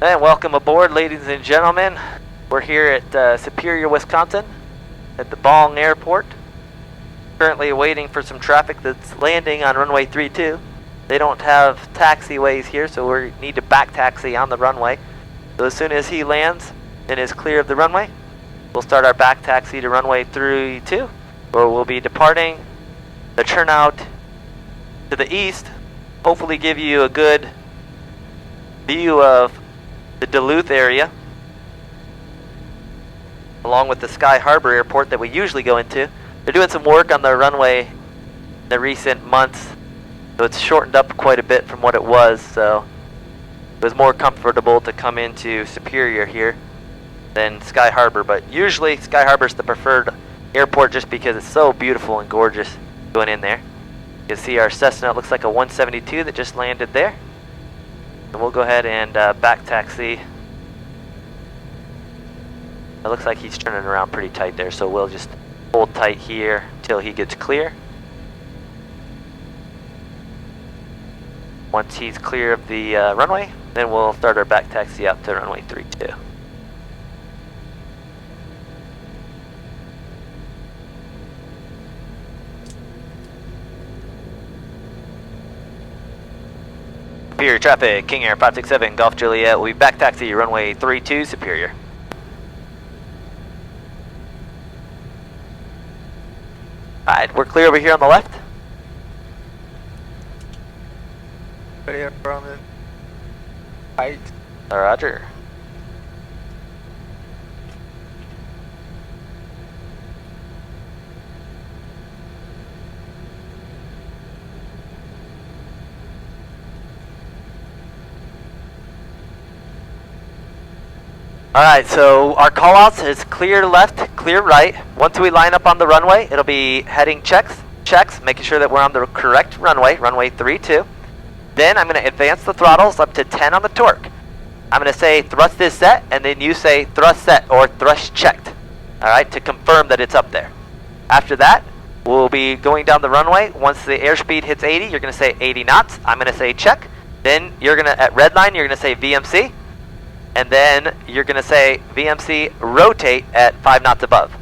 And welcome aboard, ladies and gentlemen. We're here at Superior, Wisconsin, at the Bong Airport. Currently waiting for some traffic that's landing on runway 32. They don't have taxiways here, so we need to back taxi on the runway. So as soon as he lands and is clear of the runway, we'll start our back taxi to runway 32, where we'll be departing the turnout to the east. Hopefully give you a good view of the Duluth area, along with the Sky Harbor Airport that we usually go into. They're doing some work on the runway in the recent months, so it's shortened up quite a bit from what it was, so it was more comfortable to come into Superior here than Sky Harbor, but usually Sky Harbor is the preferred airport just because it's so beautiful and gorgeous going in there. You can see our Cessna, it looks like a 172 that just landed there. And we'll go ahead and back taxi. It looks like he's turning around pretty tight there, so we'll just hold tight here till he gets clear. Once he's clear of the runway, then we'll start our back taxi up to runway 32. Superior traffic, King Air 567, Golf Juliet. We'll be back taxi runway 32, Superior. Alright, we're clear over here on the left. Clear from the right. Roger. Alright, so our callouts is clear left, clear right. Once we line up on the runway, it'll be heading checks, making sure that we're on the correct runway, runway 32. Then I'm going to advance the throttles up to 10 on the torque. I'm going to say thrust is set, and then you say thrust set or thrust checked, alright, to confirm that it's up there. After that, we'll be going down the runway. Once the airspeed hits 80, you're going to say 80 knots. I'm going to say check. Then you're going to, at red line, you're going to say VMC. And then you're going to say VMC rotate at 5 knots above.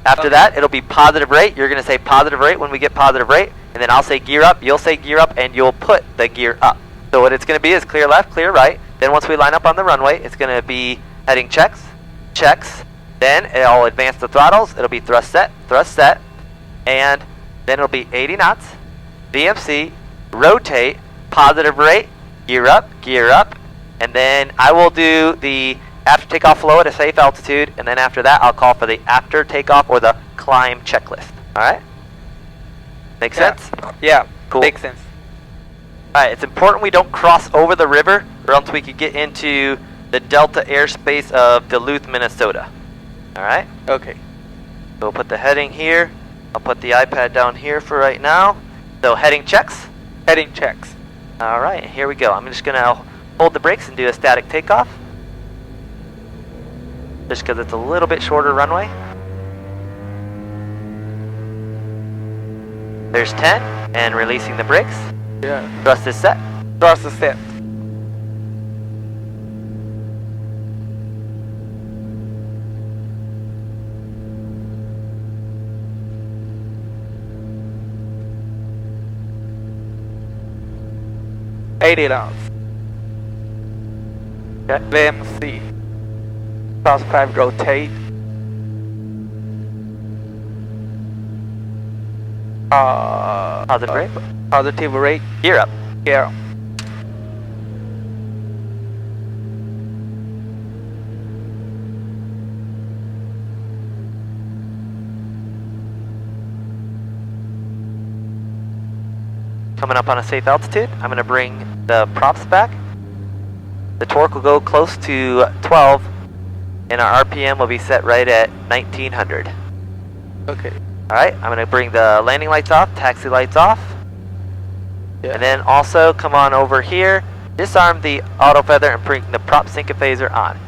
After that, it'll be positive rate. You're going to say positive rate when we get positive rate. And then I'll say gear up, you'll say gear up, and you'll put the gear up. So what it's going to be is clear left, clear right. Then once we line up on the runway, it's going to be heading checks. Then I'll advance the throttles. It'll be thrust set. And then it'll be 80 knots, VMC, rotate, positive rate, gear up. And then I will do the after takeoff flow at a safe altitude, and then after that I'll call for the after takeoff or the climb checklist. Alright? Make sense? Yeah, cool. Makes sense. Alright, it's important we don't cross over the river, or else we could get into the Delta airspace of Duluth, Minnesota. Alright? Okay. So we'll put the heading here. I'll put the iPad down here for right now. So heading checks. Heading checks. Alright, here we go. I'm just going to hold the brakes and do a static takeoff. Just because it's a little bit shorter runway. There's 10, and releasing the brakes. Yeah. Thrust is set. Thrust is set. $80. Okay. VMC. Plus 5 rotate. Positive rate. Positive rate. Gear up. Gear up. Coming up on a safe altitude, I'm going to bring the props back. The torque will go close to 12, and our RPM will be set right at 1900. Okay. Alright, I'm going to bring the landing lights off, taxi lights off. Yeah. And then also come on over here, disarm the auto feather and bring the prop synchrophaser on.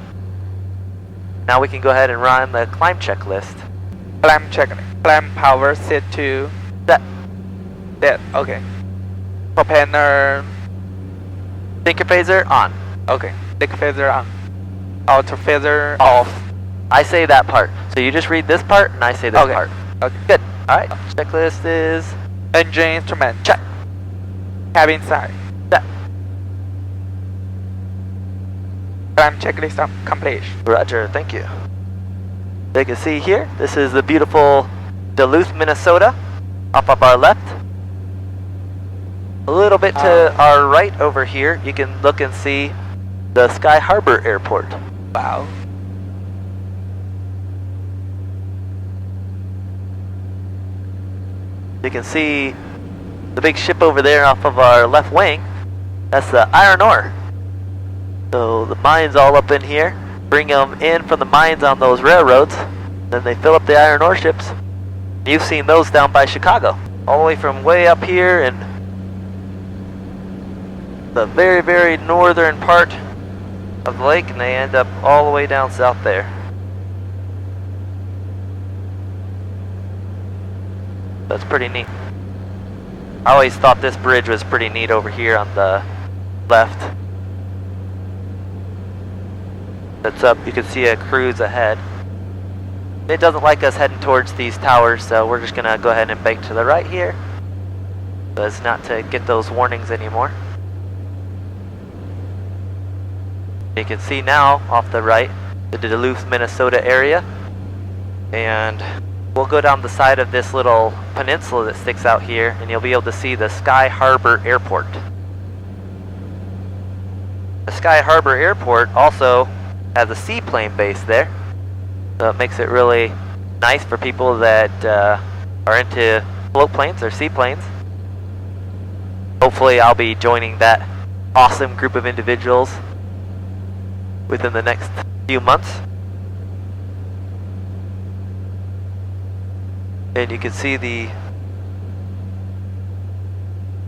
Now we can go ahead and run the climb checklist. Climb check. Climb power set to Set. that. Okay. Propeller. Synchrophaser on. Okay. Take feather on. Outer feather off. I say that part. So you just read this part, and I say this Okay. part. Okay. Good. All right. Checklist is Engine instrument. check. Cabin side. Check. Climb checklist complete. Roger. Thank you. You can see here, this is the beautiful Duluth, Minnesota, off of our left. A little bit to our right over here, you can look and see the Sky Harbor Airport. Wow. You can see the big ship over there off of our left wing. That's the iron ore. So the mines all up in here. Bring them in from the mines on those railroads. Then they fill up the iron ore ships. You've seen those down by Chicago. All the way from way up here in the very, very northern part of the lake, and they end up all the way down south there. That's pretty neat. I always thought this bridge was pretty neat over here on the left. That's up, you can see a cruise ahead. It doesn't like us heading towards these towers, so we're just gonna go ahead and bank to the right here, so as not to get those warnings anymore. You can see now off the right the Duluth, Minnesota area, and we'll go down the side of this little peninsula that sticks out here, and you'll be able to see the Sky Harbor Airport. The Sky Harbor Airport also has a seaplane base there, so it makes it really nice for people that are into float planes or seaplanes. Hopefully I'll be joining that awesome group of individuals within the next few months. And you can see the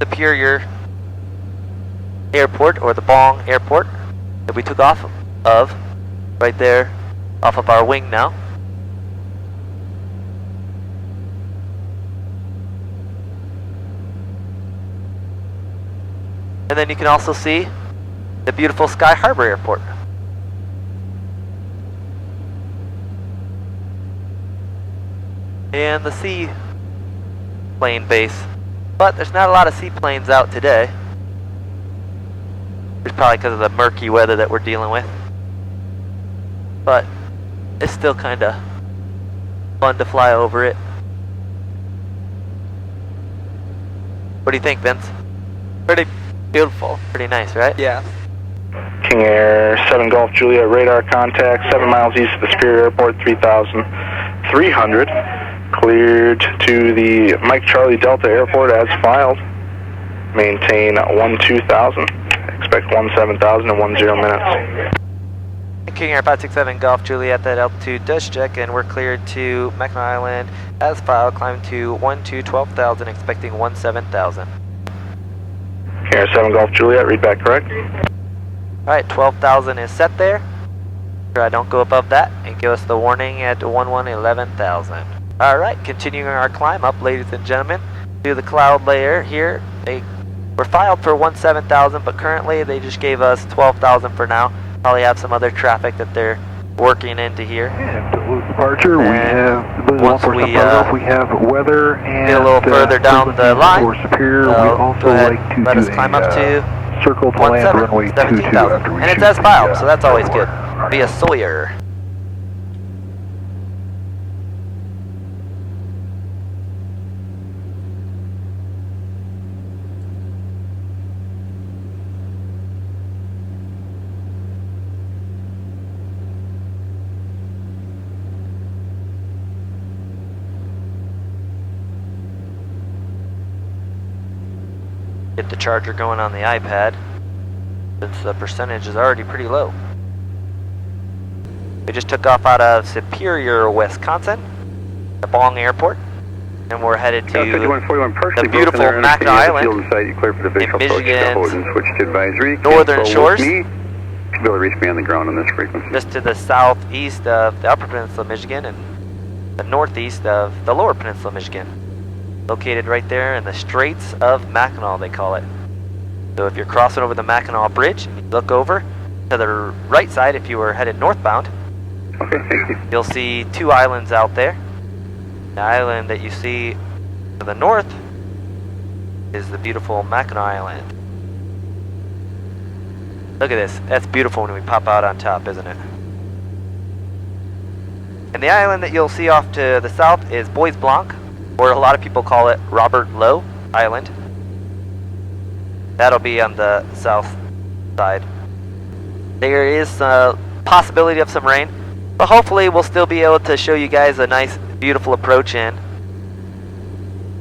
Superior Airport, or the Bong Airport, that we took off of right there off of our wing now. And then you can also see the beautiful Sky Harbor Airport. And the seaplane base. But there's not a lot of seaplanes out today. It's probably because of the murky weather that we're dealing with. But it's still kind of fun to fly over it. What do you think, Vince? Pretty beautiful. Pretty nice, right? Yeah. King Air 7 Golf Juliet, radar contact 7 miles east of the Superior Airport, 3,300. Cleared to the Mike Charlie Delta Airport as filed. Maintain 12,000. Expect 17,000 in 10 minutes. King Air 567 Golf Juliet, that altitude does check, and we're cleared to Mackinac Island as filed. Climb to 12,000, expecting 17,000. King Air 7 Golf Juliet, read back correct. Alright, 12,000 is set there. Sure I don't go above that, and give us the warning at 11,000. Alright, continuing our climb up, ladies and gentlemen, to the cloud layer here. They were filed for 17,000, but currently they just gave us 12,000 for now. Probably have some other traffic that they're working into here. Duluth departure, we have once we we have weather and get a little further down the line, for Superior, we also go ahead, like to let us do climb a, up to circle to land runway 22 after we and it's shoot as filed, the, so that's always good. runway. Via Sawyer. Get the charger going on the iPad, since the percentage is already pretty low. We just took off out of Superior, Wisconsin, the Bong Airport, and we're headed to the beautiful Mackinac Island in Michigan's northern shores, just to the southeast of the Upper Peninsula of Michigan and the northeast of the Lower Peninsula of Michigan. Located right there in the Straits of Mackinac, they call it. So if you're crossing over the Mackinac Bridge and you look over, to the right side, if you were headed northbound, Okay, thank you. you'll see two islands out there. The island that you see to the north is the beautiful Mackinac Island. Look at this. That's beautiful when we pop out on top, isn't it? And the island that you'll see off to the south is Bois Blanc, or a lot of people call it Robert Lowe Island. That'll be on the south side. There is a possibility of some rain, but hopefully we'll still be able to show you guys a nice, beautiful approach in.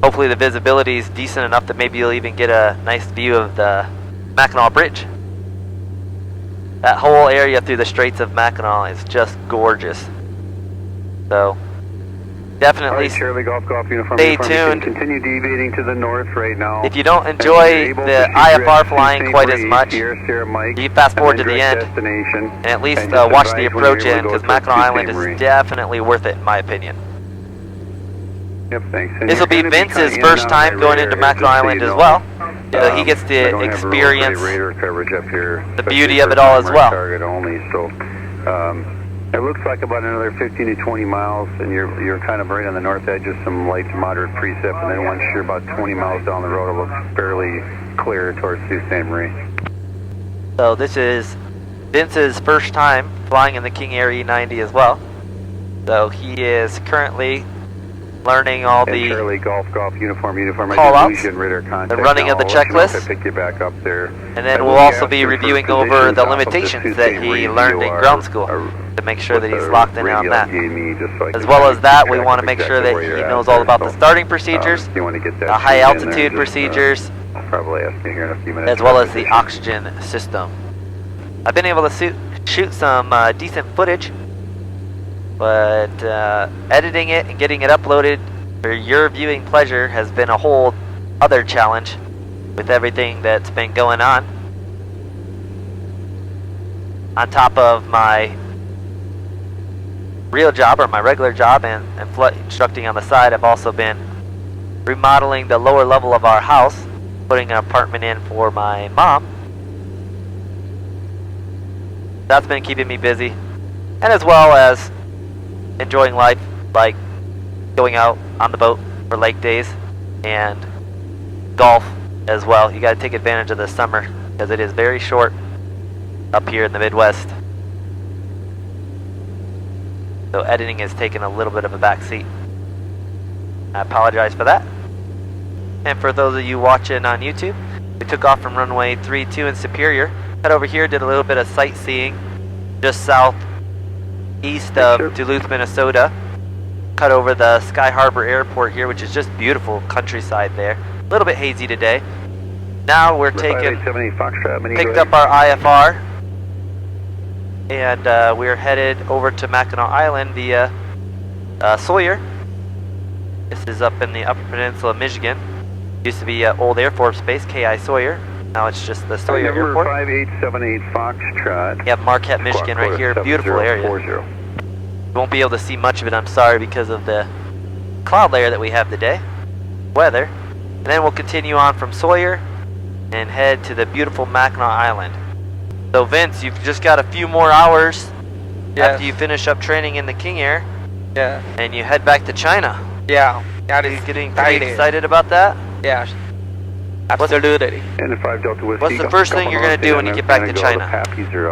Hopefully the visibility is decent enough that maybe you'll even get a nice view of the Mackinac Bridge. That whole area through the Straits of Mackinac is just gorgeous. So, definitely Charlie Golf Uniform. stay tuned. Continue deviating to the north right now. If you don't enjoy the IFR flying quite as much, you fast forward to the end and at least watch the approach in, because Mackinac Island is definitely worth it in my opinion. Yep, thanks. This will be Vince's first time going into Mackinac Island as well. So he gets to experience the beauty of it all as well. Target only, so it looks like about another 15 to 20 miles, and you're kind of right on the north edge of some light to moderate precip, and then once you're about 20 miles down the road, it looks fairly clear towards Sault Ste. Marie. So this is Vince's first time flying in the King Air E-90 as well. So he is currently learning all And the Charlie Golf Uniform. call-outs, the running of the checklist, I pick you back up there. and then we'll also be reviewing over the limitations that he learned in ground school to make sure that he's locked in on that. As well as that, we want to make sure that he knows all about the starting procedures, the high altitude procedures, Probably ask me here in a few minutes. as well as the oxygen system. I've been able to shoot some decent footage, but editing it and getting it uploaded for your viewing pleasure has been a whole other challenge with everything that's been going on. On top of my real job, or my regular job, and flight instructing on the side, I've also been remodeling the lower level of our house, putting an apartment in for my mom. That's been keeping me busy, and as well as enjoying life, like going out on the boat for lake days and golf as well. You got to take advantage of the summer because it is very short up here in the Midwest. So editing has taken a little bit of a back seat. I apologize for that. And for those of you watching on YouTube, we took off from runway 32 in Superior. Got over here, did a little bit of sightseeing just southeast of Duluth, Minnesota. Cut over the Sky Harbor Airport here, which is just beautiful countryside there. A little bit hazy today. Now we're picked up our IFR, and we're headed over to Mackinac Island via Sawyer. This is up in the Upper Peninsula of Michigan. Used to be Old Air Force Base, K.I. Sawyer. Now it's just the Sawyer Airport. 5878 Foxtrot. You have Marquette, Michigan right here. Beautiful area. You won't be able to see much of it, I'm sorry, because of the cloud layer that we have today. Weather. And then we'll continue on from Sawyer and head to the beautiful Mackinac Island. So Vince, you've just got a few more hours after you finish up training in the King Air. Yeah. And you head back to China. Yeah. Are you getting pretty excited about that? Yeah. Absolutely. And 5 Delta Whiskey. What's the first thing you're going to do when you get back to China?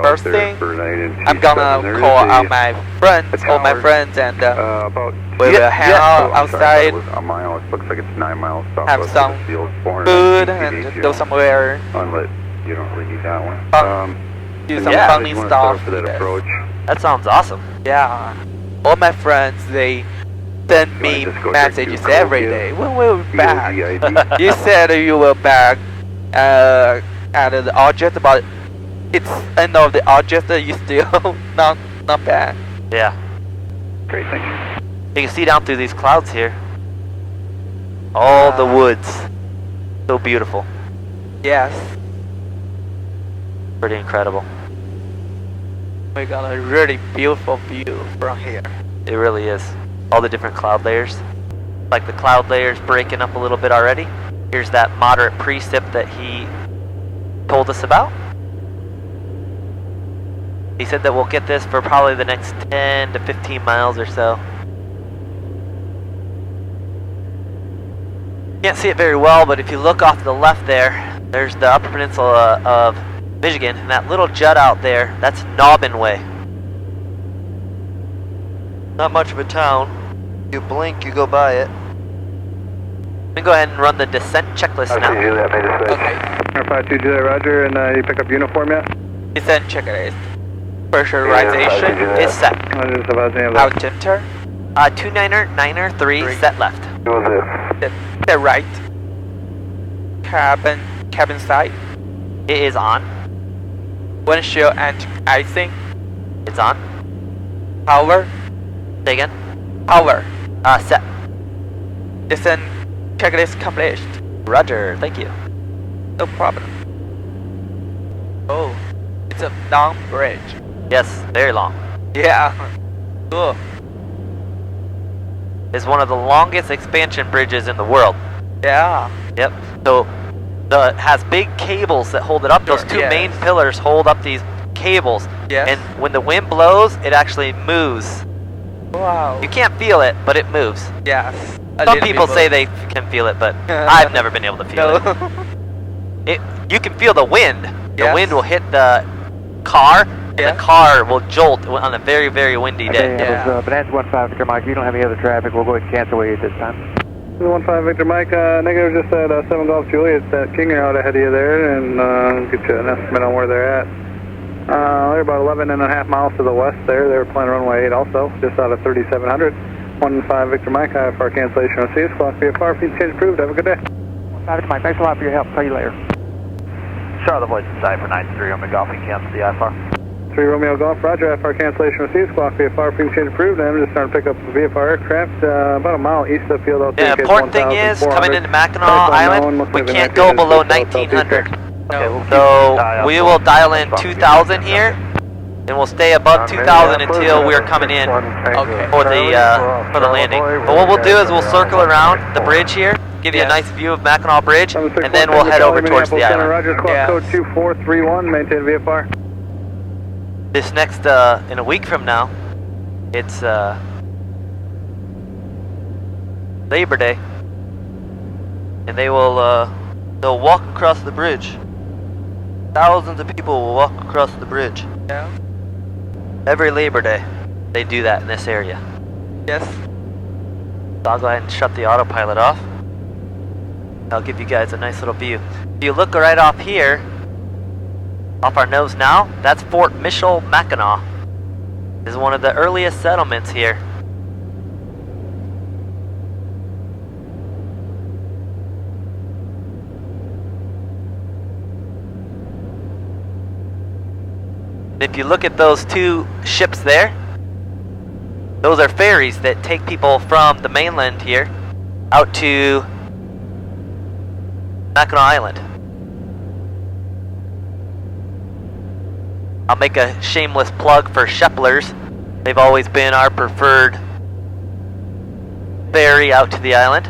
First thing, I'm gonna call out my friends, all my friends, and we will hang out outside, A mile. It looks like it's 9 miles south. have some food, and go somewhere, Unlit. You don't really need that one. do some Yeah. funny stuff. For that approach. That sounds awesome. Yeah. All my friends, they send me Just go messages check your every code, day. When will we back? VODID. You said you will back at the object, but it's end of the object. You still not bad. Yeah. Great, thank you. You can see down through these clouds here. All the woods. So beautiful. Yes, Pretty incredible. we got a really beautiful view from here. It really is. All the different cloud layers. Like the cloud layers breaking up a little bit already. Here's that moderate precip that he told us about. He said that we'll get this for probably the next 10 to 15 miles or so. Can't see it very well, but if you look off to the left there, there's the Upper Peninsula of Michigan, and that little jut out there, that's Nobbin Way. Not much of a town. You blink, you go by it. Let me go ahead and run the descent checklist now. Okay. 52 Juliet, Roger, and you pick up uniform yet? Descent checklist. Pressurization It's set. altimeter. 29er 3 set left. The right. Cabin side. It is on. Windshield anti-icing. It's on. Power. Say again. Power. Set. Descent checklist accomplished. Roger. Thank you. No problem. Oh, it's a long bridge. Yes, very long. Yeah. Cool. It's one of the longest expansion bridges in the world. Yeah. Yep. So it has big cables that hold it up. Those two Yes. main pillars hold up these cables. Yes. And when the wind blows, it actually moves. Wow. You can't feel it, but it moves. Yes. Some people say they can feel it, but I've never been able to feel No. it. You can feel the wind. The Yes. wind will hit the car, and Yeah. the car will jolt on a very, very windy day. Okay, it was Bonanza 15 Victor Mike. If you don't have any other traffic, we'll go ahead and cancel away at this time. 15 Victor Mike, negative, just at 7 Golf Juliet, at King out ahead of you there, and get you an estimate on where they're at. They're about 11.5 miles to the west there. They were planning runway 8 also, just out of 3700. 15 Victor Mike, IFR cancellation on CS clock, VFR, feed change approved. Have a good day. 15 Victor Mike, thanks a lot for your help. Tell you later. Charlotte Voice inside for 93 Romeo Golf and cancel the IFR. 3 Romeo Golf, Roger, IFR cancellation on CS clock, VFR, feed change approved. And I'm just starting to pick up a VFR aircraft about a mile east of the field. The important thing is, coming into Mackinac Island, we can't go below 1900. No. So we will dial in 2000 here, and we'll stay above 2000 until we're coming in Okay. for the landing. But what we'll do is we'll circle around the bridge here, give you a nice view of Mackinac Bridge, and then we'll head over towards the island. Roger, clock code 2431, maintain VFR. This next, in a week from now, it's Labor Day, and they'll walk across the bridge. Thousands of people will walk across the bridge. Yeah. Every Labor Day, they do that in this area. Yes. So I'll go ahead and shut the autopilot off. I'll give you guys a nice little view. If you look right off here, off our nose now, that's Fort Michilimackinac. This is one of the earliest settlements here. If you look at those two ships there, those are ferries that take people from the mainland here out to Mackinac Island. I'll make a shameless plug for Sheplers. They've always been our preferred ferry out to the island.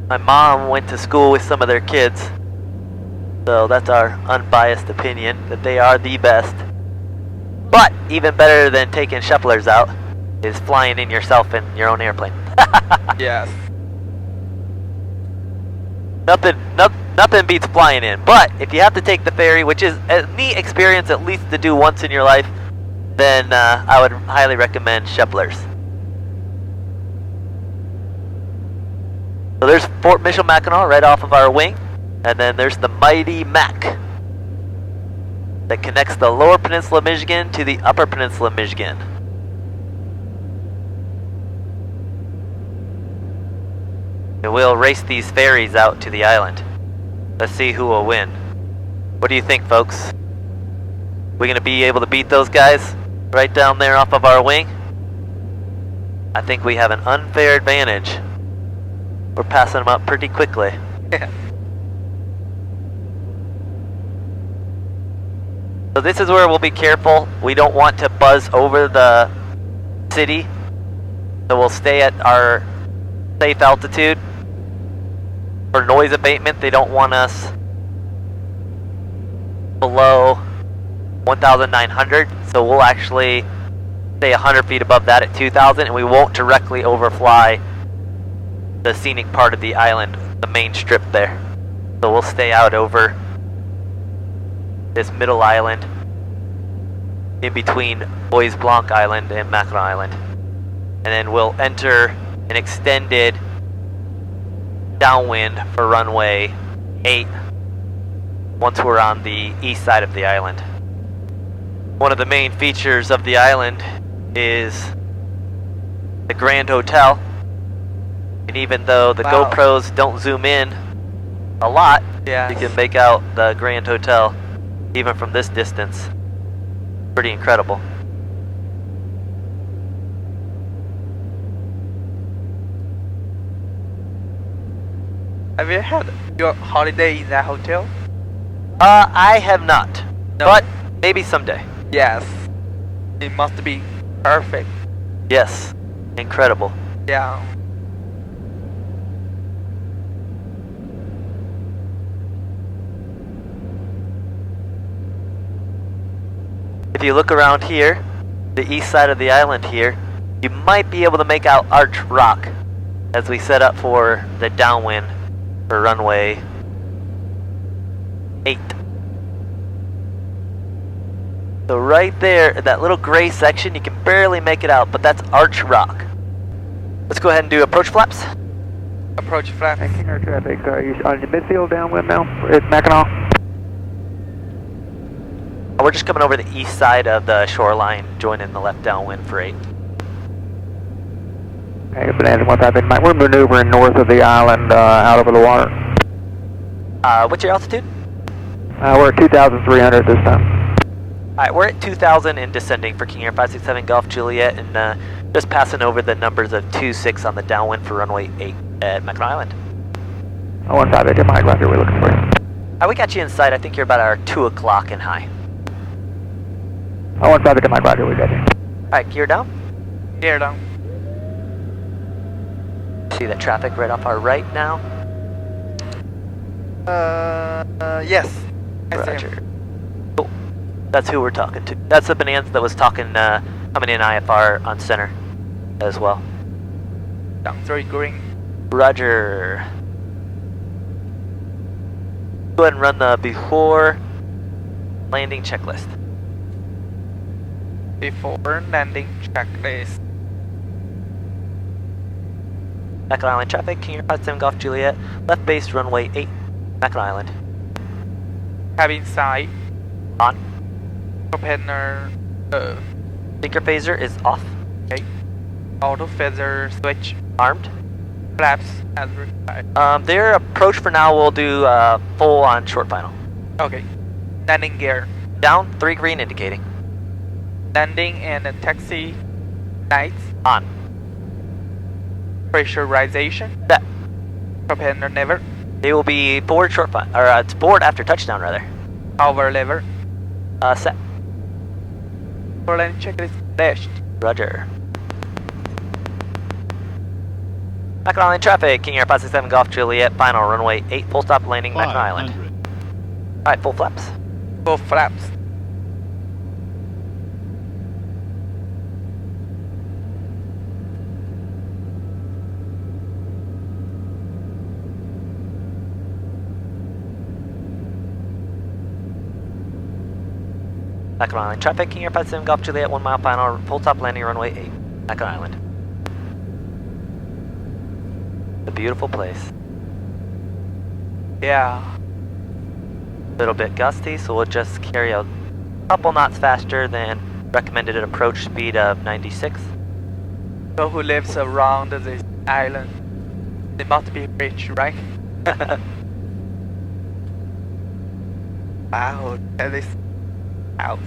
My mom went to school with some of their kids, so that's our unbiased opinion, that they are the best. But even better than taking Sheplers out is flying in yourself in your own airplane. Yes. Nothing beats flying in. But if you have to take the ferry, which is a neat experience at least to do once in your life, then I would highly recommend Sheplers. So there's Fort Michilimackinac right off of our wing, and then there's the mighty Mac that connects the lower peninsula of Michigan to the upper peninsula of Michigan. And we'll race these ferries out to the island. Let's see who will win. What do you think, folks? We gonna be able to beat those guys right down there off of our wing? I think we have an unfair advantage. We're passing them up pretty quickly. So this is where we'll be careful. We don't want to buzz over the city. So we'll stay at our safe altitude. For noise abatement, they don't want us below 1,900. So we'll actually stay 100 feet above that at 2,000, and we won't directly overfly the scenic part of the island, the main strip there. So we'll stay out over this middle island in between Bois Blanc Island and Mackinac Island. And then we'll enter an extended downwind for runway 8 once we're on the east side of the island. One of the main features of the island is the Grand Hotel. And even though the GoPros don't zoom in a lot, you can make out the Grand Hotel even from this distance. Pretty incredible. Have you had your holiday in that hotel? I have not, No. but maybe someday. Yes. It must be perfect. Yes, incredible. Yeah. If you look around here, the east side of the island here, you might be able to make out Arch Rock as we set up for the downwind for runway 8. So right there, that little gray section, you can barely make it out, but that's Arch Rock. Let's go ahead and do approach flaps. Approach flap. Making air traffic, you on your midfield downwind now at Mackinac? We're just coming over the east side of the shoreline, joining the left downwind for 8. Okay, Bonanza 158 Mike. We're maneuvering north of the island, out over the water. What's your altitude? We're at 2,300 this time. Alright, we're at 2,000 and descending for King Air 567 Golf Juliet, and just passing over the numbers of 26 on the downwind for runway 8 at Mackinac Island. 158 Mike, right here, we're looking for you. We got you inside. I think you're about our 2 o'clock and high. 158 Mike, right here, we got you. Alright, gear down. Gear down. See the traffic right off our right now. Yes. I see him. Roger. Cool. That's who we're talking to. That's the Bonanza that was talking, coming in IFR on center as well. Down 3 green. Roger. Go ahead and run the before landing checklist. Before landing checklist. Mackinac Island traffic, King Air 57 Golf Juliet, left base runway 8, Mackinac Island. Cabin side. On. Propeller. Sinker phaser is off. Okay. Auto feather switch. Armed. Flaps as required. Their approach for now will do full on short final. Okay. Landing gear. Down, 3 green indicating. Landing and taxi lights. On. Pressurization. Set. Propeller lever. They will be forward short final, or it's forward after touchdown rather. Power lever. Set. For landing checklist dashed. Roger. Mackinac Island traffic, King Air 567 Golf Juliet, final runway 8, full stop landing, Mackinac Island. Alright, full flaps. Full flaps. Mackinac Island traffic, King Air 57 Golf Juliet, 1 mile final, full stop landing, runway 8, Mackinac Island. A beautiful place. Yeah. Little bit gusty, so we'll just carry a couple knots faster than recommended at approach speed of 96. So who lives around this island? They must be rich, right? Wow, that is house.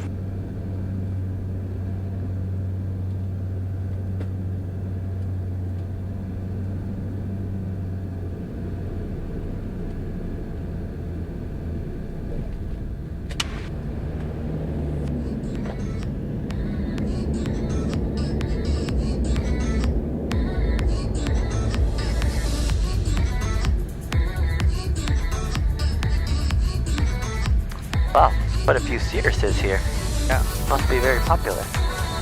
Wow, quite a few Searses here. Yeah. Must be very popular.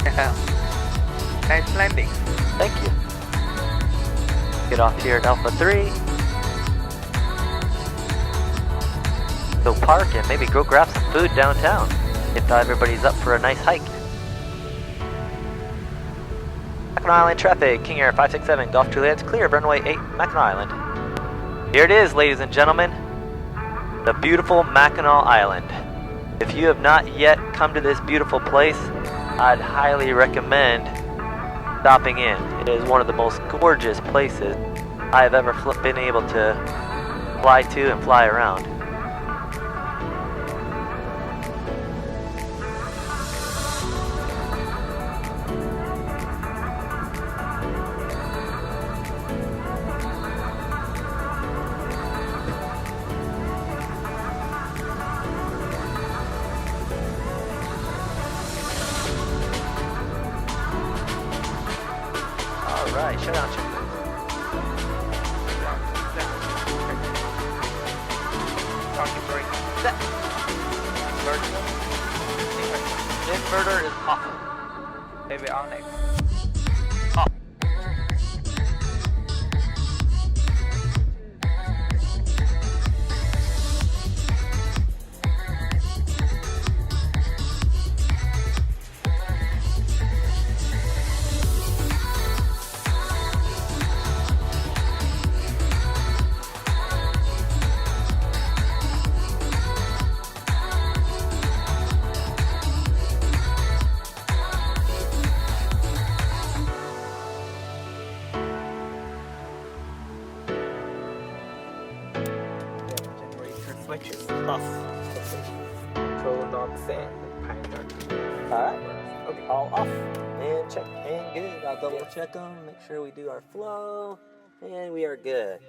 Yeah. Nice landing. Thank you. Get off here at Alpha 3. Go park and maybe go grab some food downtown if everybody's up for a nice hike. Mackinac Island traffic, King Air 567, Golf Juliet, clear of runway 8, Mackinac Island. Here it is, ladies and gentlemen, the beautiful Mackinac Island. If you have not yet come to this beautiful place, I'd highly recommend stopping in. It is one of the most gorgeous places I have ever been able to fly to and fly around. Alright, shut down, check. Talking break. Set. Inverter is off. Maybe on next. Off. Switches off. Control dog set. Alright. Okay, all off. And check. And good. I'll double check them. Make sure we do our flow. And we are good.